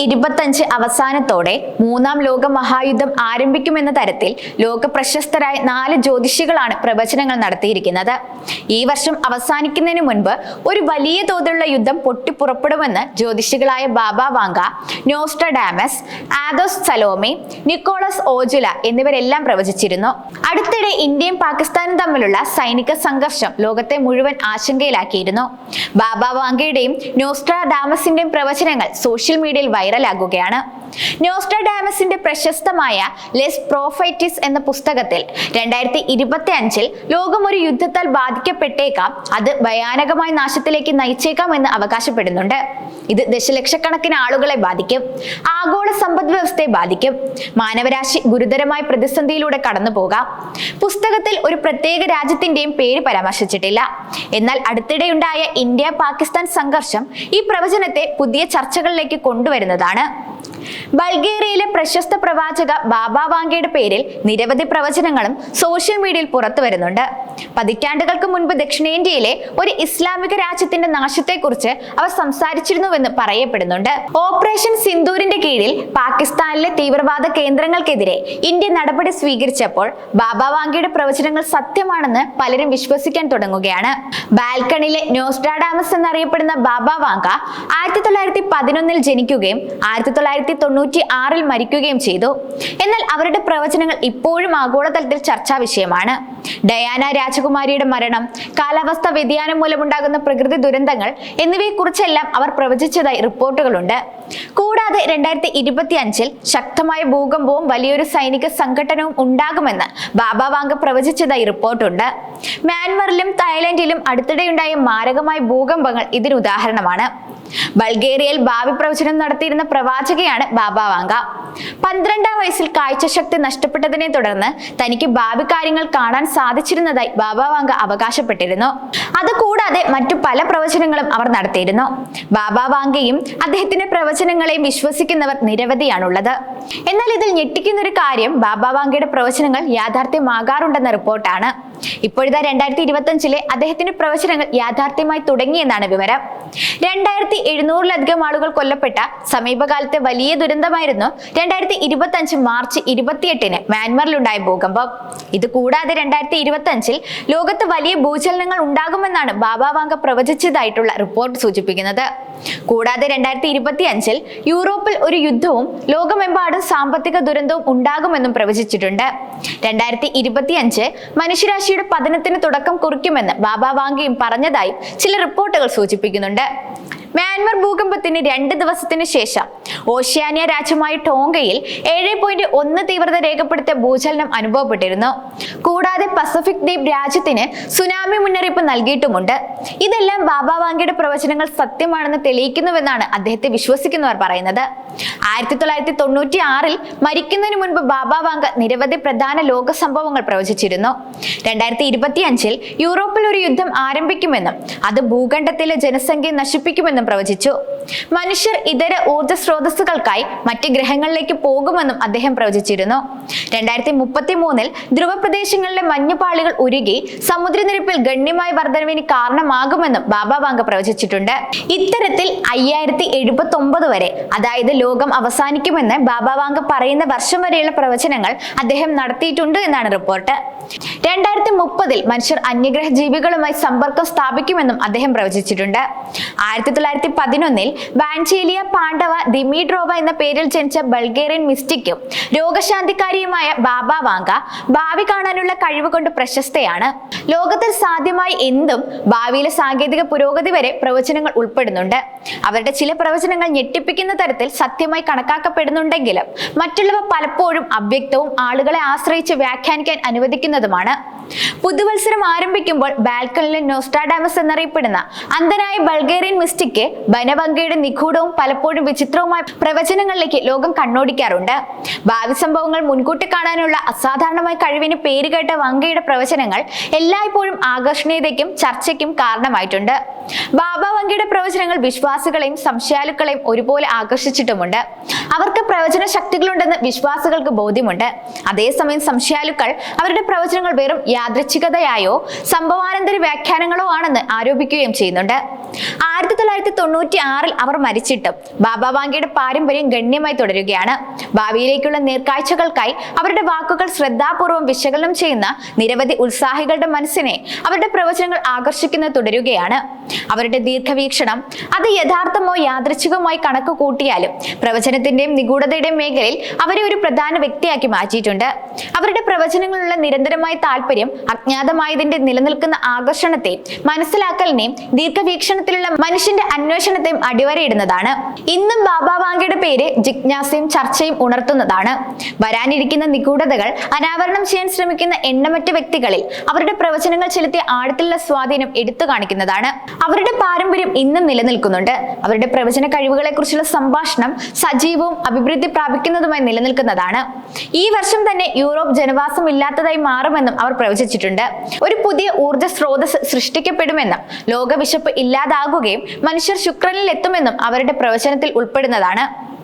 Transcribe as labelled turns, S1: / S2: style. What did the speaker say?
S1: 2025 അവസാനത്തോടെ മൂന്നാം ലോക മഹായുദ്ധം ആരംഭിക്കുമെന്ന തരത്തിൽ ലോക പ്രശസ്തരായ 4 ജ്യോതിഷികളാണ് പ്രവചനങ്ങൾ നടത്തിയിരിക്കുന്നത്. ഈ വർഷം അവസാനിക്കുന്നതിന് മുൻപ് ഒരു വലിയ തോതിലുള്ള യുദ്ധം പൊട്ടിപ്പുറപ്പെടുമെന്ന് ജ്യോതിഷികളായ Baba Vanga, Nostradamus, Athos Salome, Nicolas Aujula എന്നിവരെല്ലാം പ്രവചിച്ചിരുന്നു. അടുത്തിടെ ഇന്ത്യയും പാകിസ്ഥാനും തമ്മിലുള്ള സൈനിക സംഘർഷം ലോകത്തെ മുഴുവൻ ആശങ്കയിലാക്കിയിരുന്നു. ബാബ വാങ്കയുടെയും നോസ്ട്രഡാമസിന്റെയും പ്രവചനങ്ങൾ സോഷ്യൽ മീഡിയയിൽ വൈറലാകുകയാണ്. നോസ്ട്രഡാമസിന്റെ പ്രശസ്തമായ ലെസ് പ്രോഫൈറ്റിസ് എന്ന പുസ്തകത്തിൽ 2025 ലോകം ഒരു യുദ്ധത്താൽ ബാധിക്കപ്പെട്ടേക്കാം, അത് ഭയാനകമായ നാശത്തിലേക്ക് നയിച്ചേക്കാം എന്ന് അവകാശപ്പെടുന്നുണ്ട്. ഇത് ദശലക്ഷക്കണക്കിന് ആളുകളെ ബാധിക്കും, ആഗോള സമ്പദ് വ്യവസ്ഥയെ ബാധിക്കും, മാനവരാശി ഗുരുതരമായ പ്രതിസന്ധിയിലൂടെ കടന്നു പോകാം. പുസ്തകത്തിൽ ഒരു പ്രത്യേക രാജ്യത്തിന്റെയും പേര് പരാമർശിച്ചിട്ടില്ല. എന്നാൽ അടുത്തിടെയുണ്ടായ ഇന്ത്യ പാകിസ്ഥാൻ സംഘർഷം ഈ പ്രവചനത്തെ പുതിയ ചർച്ചകളിലേക്ക് കൊണ്ടുവരുന്നതാണ്. ബൾഗേറിയയിലെ പ്രശസ്ത പ്രവാചക ബാബ വാങ്കയുടെ പേരിൽ നിരവധി പ്രവചനങ്ങളും സോഷ്യൽ മീഡിയയിൽ പുറത്തു വരുന്നുണ്ട്. പതിറ്റാണ്ടുകൾക്ക് മുൻപ് ദക്ഷിണേന്ത്യയിലെ ഒരു ഇസ്ലാമിക രാജ്യത്തിന്റെ നാശത്തെക്കുറിച്ച് അവർ സംസാരിച്ചിരുന്നുവെന്ന് പറയപ്പെടുന്നുണ്ട്. ഓപ്പറേഷൻ സിന്ദൂരിന്റെ കീഴിൽ പാകിസ്ഥാനിലെ തീവ്രവാദ കേന്ദ്രങ്ങൾക്കെതിരെ ഇന്ത്യ നടപടി സ്വീകരിച്ചപ്പോൾ ബാബ വാങ്കയുടെ പ്രവചനങ്ങൾ സത്യമാണെന്ന് പലരും വിശ്വസിക്കാൻ തുടങ്ങുകയാണ്. ബാൽക്കണിലെ നോസ്ട്രാഡാമസ് എന്നറിയപ്പെടുന്ന ബാബ വാങ്ക 1911 ജനിക്കുകയും 1996 മരിക്കുകയും ചെയ്തു. എന്നാൽ അവരുടെ പ്രവചനങ്ങൾ ഇപ്പോഴും ആഗോളതലത്തിൽ ചർച്ചാ വിഷയമാണ്. ഡയാന രാജകുമാരിയുടെ മരണം, കാലാവസ്ഥാ വ്യതിയാനം മൂലമുണ്ടാകുന്ന പ്രകൃതി ദുരന്തങ്ങൾ എന്നിവയെക്കുറിച്ചെല്ലാം അവർ പ്രവചിച്ചതായി റിപ്പോർട്ടുകളുണ്ട്. കൂടാതെ 2025 ശക്തമായ ഭൂകമ്പവും വലിയൊരു സൈനിക സംഘടനവും ഉണ്ടാകുമെന്ന് ബാബ വാങ്ക പ്രവചിച്ചതായി റിപ്പോർട്ടുണ്ട്. മ്യാൻമറിലും തായ്ലൻഡിലും അടുത്തിടെയുണ്ടായ മാരകമായ ഭൂകമ്പങ്ങൾ ഇതിന് ഉദാഹരണമാണ്. ബൾഗേറിയയിൽ ഭാവി പ്രവചനം നടത്തിയിരുന്ന പ്രവാചകയാണ് ബാബ വാങ്ക. 12ാം വയസ്സിൽ കാഴ്ചശക്തി നഷ്ടപ്പെട്ടതിനെ തുടർന്ന് തനിക്ക് ഭാവി കാര്യങ്ങൾ കാണാൻ സാധിച്ചിരുന്നതായി ബാബ വാങ്ക അവകാശപ്പെട്ടിരുന്നു. അതുകൂടാതെ മറ്റു പല പ്രവചനങ്ങളും അവർ നടത്തിയിരുന്നു. ബാബ വാങ്കയും അദ്ദേഹത്തിന്റെ പ്രവചനങ്ങളെയും വിശ്വസിക്കുന്നവർ നിരവധിയാണുള്ളത്. എന്നാൽ ഇതിൽ ഞെട്ടിക്കുന്ന ഒരു കാര്യം ബാബ വാങ്കയുടെ പ്രവചനങ്ങൾ യാഥാർത്ഥ്യമാകാറുണ്ടെന്ന റിപ്പോർട്ടാണ്. ഇപ്പോഴത്തെ 2025 അദ്ദേഹത്തിന്റെ പ്രവചനങ്ങൾ യാഥാർത്ഥ്യമായി തുടങ്ങിയെന്നാണ് വിവരം. 2700-ലധികം ആളുകൾ കൊല്ലപ്പെട്ട സമീപകാലത്തെ വലിയ ദുരന്തമായിരുന്നു 2025 മാർച്ച് 28 മ്യാൻമറിലുണ്ടായ ഭൂകമ്പം. ഇത് കൂടാതെ 2025 ലോകത്ത് വലിയ ഭൂചലനങ്ങൾ ഉണ്ടാകുമെന്നാണ് ബാബ വാങ്ക പ്രവചിച്ചതായിട്ടുള്ള റിപ്പോർട്ട് സൂചിപ്പിക്കുന്നത്. കൂടാതെ 2025 യൂറോപ്പിൽ ഒരു യുദ്ധവും ലോകമെമ്പാടും സാമ്പത്തിക ദുരന്തവും ഉണ്ടാകുമെന്നും പ്രവചിച്ചിട്ടുണ്ട്. 2025 മനുഷ്യരാശിയുടെ പതനത്തിന് തുടക്കം കുറിക്കുമെന്ന് ബാബ വാങ്കയും പറഞ്ഞതായി ചില റിപ്പോർട്ടുകൾ സൂചിപ്പിക്കുന്നുണ്ട്. മ്യാൻമർ ഭൂകമ്പത്തിന് 2 ദിവസത്തിന് ശേഷം ഓഷ്യാനിയ രാജ്യമായ ടോങ്കയിൽ 7.1 തീവ്രത രേഖപ്പെടുത്തിയ ഭൂചലനം അനുഭവപ്പെട്ടിരുന്നു. കൂടാതെ പസഫിക് ദ്വീപ് രാജ്യത്തിന് സുനാമി മുന്നറിയിപ്പ് നൽകിയിട്ടുമുണ്ട്. ഇതെല്ലാം ബാബ വാങ്കയുടെ പ്രവചനങ്ങൾ സത്യമാണെന്ന് തെളിയിക്കുന്നുവെന്നാണ് അദ്ദേഹത്തെ വിശ്വസിക്കുന്നവർ പറയുന്നത്. 1996 മരിക്കുന്നതിന് മുൻപ് ബാബ വാങ്ക നിരവധി പ്രധാന ലോക സംഭവങ്ങൾ പ്രവചിച്ചിരുന്നു. 2025 യൂറോപ്പിൽ ഒരു യുദ്ധം ആരംഭിക്കുമെന്നും അത് ഭൂഖണ്ഡത്തിലെ ജനസംഖ്യ നശിപ്പിക്കുമെന്നും പ്രവചിച്ചു. മനുഷ്യർ ഇതര ഊർജ സ്രോതസ്സുകൾക്കായി മറ്റ് ഗ്രഹങ്ങളിലേക്ക് പോകുമെന്നും അദ്ദേഹം പ്രവചിച്ചിരുന്നു. 2033 ധ്രുവപ്രദേശങ്ങളിലെ മഞ്ഞുപാളികൾ ഉരുകി സമുദ്രനിരപ്പിൽ ഗണ്യമായ വർധനവിന് കാരണമാകുമെന്നും ബാബ വാങ്ക പ്രവചിച്ചിട്ടുണ്ട്. ഇത്തരത്തിൽ 5079 വരെ, അതായത് ലോകം അവസാനിക്കുമെന്ന് ബാബ വാങ്ക പറയുന്ന വർഷം വരെയുള്ള പ്രവചനങ്ങൾ അദ്ദേഹം നടത്തിയിട്ടുണ്ട് എന്നാണ് റിപ്പോർട്ട്. 2030 മനുഷ്യർ അന്യഗ്രഹ ജീവികളുമായി സമ്പർക്കം സ്ഥാപിക്കുമെന്നും അദ്ദേഹം പ്രവചിച്ചിട്ടുണ്ട്. 1911 വാൻചേലിയ പാണ്ഡവ ദിമീട്രോവ എന്ന പേരിൽ ജനിച്ച ബൾഗേറിയൻ മിസ്റ്റിക്കും രോഗശാന്തിക്കാരിയുമായ ബാബ വാങ്ക ഭാവി കാണാനുള്ള കഴിവ് കൊണ്ട് പ്രശസ്തയാണ്. ലോകത്തിൽ സാധ്യമായ എന്തും ഭാവിയിലെ സാങ്കേതിക പുരോഗതി വരെ പ്രവചനങ്ങൾ ഉൾപ്പെടുന്നുണ്ട്. അവരുടെ ചില പ്രവചനങ്ങൾ ഞെട്ടിപ്പിക്കുന്ന തരത്തിൽ സത്യമായി കണക്കാക്കപ്പെടുന്നുണ്ടെങ്കിലും മറ്റുള്ളവ പലപ്പോഴും അവ്യക്തവും ആളുകളെ ആശ്രയിച്ച് വ്യാഖ്യാനിക്കാൻ അനുവദിക്കുന്നതുമാണ്. പുതുവത്സരം ആരംഭിക്കുമ്പോൾ ബാൽക്കണിലെ നോസ്ട്രാഡാമസ് എന്നറിയപ്പെടുന്ന അന്ധനായ ബൾഗേറിയൻ മിസ്റ്റിക്ക് ബനവങ്കയുടെ നിഗൂഢവും പലപ്പോഴും വിചിത്രവുമായ പ്രവചനങ്ങളിലേക്ക് ലോകം കണ്ണോടിക്കാറുണ്ട്. ഭാവി സംഭവങ്ങൾ മുൻകൂട്ടി കാണാനുള്ള അസാധാരണമായ കഴിവിന് പേരുകേട്ട വങ്കയുടെ പ്രവചനങ്ങൾ എല്ലായ്പ്പോഴും ആകർഷണീയതയ്ക്കും ചർച്ചയ്ക്കും കാരണമായിട്ടുണ്ട്. ബാബ വങ്കയുടെ പ്രവചനങ്ങൾ വിശ്വാസികളെയും സംശയാലുക്കളെയും ഒരുപോലെ ആകർഷിച്ചിട്ടുമുണ്ട്. അവർക്ക് പ്രവചന ശക്തികളുണ്ടെന്ന് വിശ്വാസികൾക്ക് ബോധ്യമുണ്ട്. അതേസമയം സംശയാലുക്കൾ അവരുടെ പ്രവചനങ്ങൾ വെറും യാദൃച്ഛികതയായോ സംഭവാനന്തര വ്യാഖ്യാനങ്ങളോ ആണെന്ന് ആരോപിക്കുകയും ചെയ്യുന്നുണ്ട്. 1996 അവർ മരിച്ചിട്ടും ബാബ വാങ്കയുടെ പാരമ്പര്യം ഗണ്യമായി തുടരുകയാണ്. ഭാവിയിലേക്കുള്ള നേർക്കാഴ്ചകൾക്കായി അവരുടെ വാക്കുകൾ ശ്രദ്ധാപൂർവം വിശകലനം ചെയ്യുന്ന നിരവധി ഉത്സാഹികളുടെ മനസ്സിനെ അവരുടെ പ്രവചനങ്ങൾ ആകർഷിക്കുന്നത് തുടരുകയാണ്. അവരുടെ ദീർഘവീക്ഷണം അത് യഥാർത്ഥമോ യാദൃച്ഛികമായി കണക്ക് കൂട്ടിയാലും പ്രവചനത്തിന്റെയും നിഗൂഢതയുടെയും മേഖലയിൽ അവരെ ഒരു പ്രധാന വ്യക്തിയാക്കി മാറ്റിയിട്ടുണ്ട്. അവരുടെ പ്രവചനങ്ങളിലുള്ള നിരന്തരമായ താല്പര്യം അജ്ഞാതമായതിന്റെ നിലനിൽക്കുന്ന ആകർഷണത്തെയും മനസ്സിലാക്കലിനെയും ദീർഘവീക്ഷണത്തിലുള്ള മനുഷ്യന്റെ അന്വേഷണത്തെയും അടിവരയിടുന്നതാണ്. ഇന്നും ബാബ വാങ്കയുടെ പേര് ജിജ്ഞാസയും ചർച്ചയും ഉണർത്തുന്നതാണ്. വരാനിരിക്കുന്ന നിഗൂഢതകൾ അനാവരണം ചെയ്യാൻ ശ്രമിക്കുന്ന എണ്ണമറ്റ വ്യക്തികളിൽ അവരുടെ പ്രവചനങ്ങൾ ചെലുത്തിയ ആഴത്തിലുള്ള സ്വാധീനം എടുത്തു കാണിക്കുന്നതാണ്. അവരുടെ പാരമ്പര്യം ഇന്നും നിലനിൽക്കുന്നുണ്ട്. അവരുടെ പ്രവചന കഴിവുകളെ കുറിച്ചുള്ള സംഭാഷണം സജീവവും അഭിവൃദ്ധി പ്രാപിക്കുന്നതുമായി നിലനിൽക്കുന്നതാണ്. ഈ വർഷം തന്നെ യൂറോപ്പ് ജനവാസം ഇല്ലാത്തതായി മാറുമെന്നും അവർ പ്രവചിച്ചിട്ടുണ്ട്. ഒരു പുതിയ ഊർജ്ജ സ്രോതസ് സൃഷ്ടിക്കപ്പെടുമെന്നും ലോകവിശപ്പ് ഇല്ലാതാകുകയും മനുഷ്യർ ശുക്രനിൽ എത്തുമെന്നും അവരുടെ പ്രവചനത്തിൽ ഉൾപ്പെടുന്നതാണ്.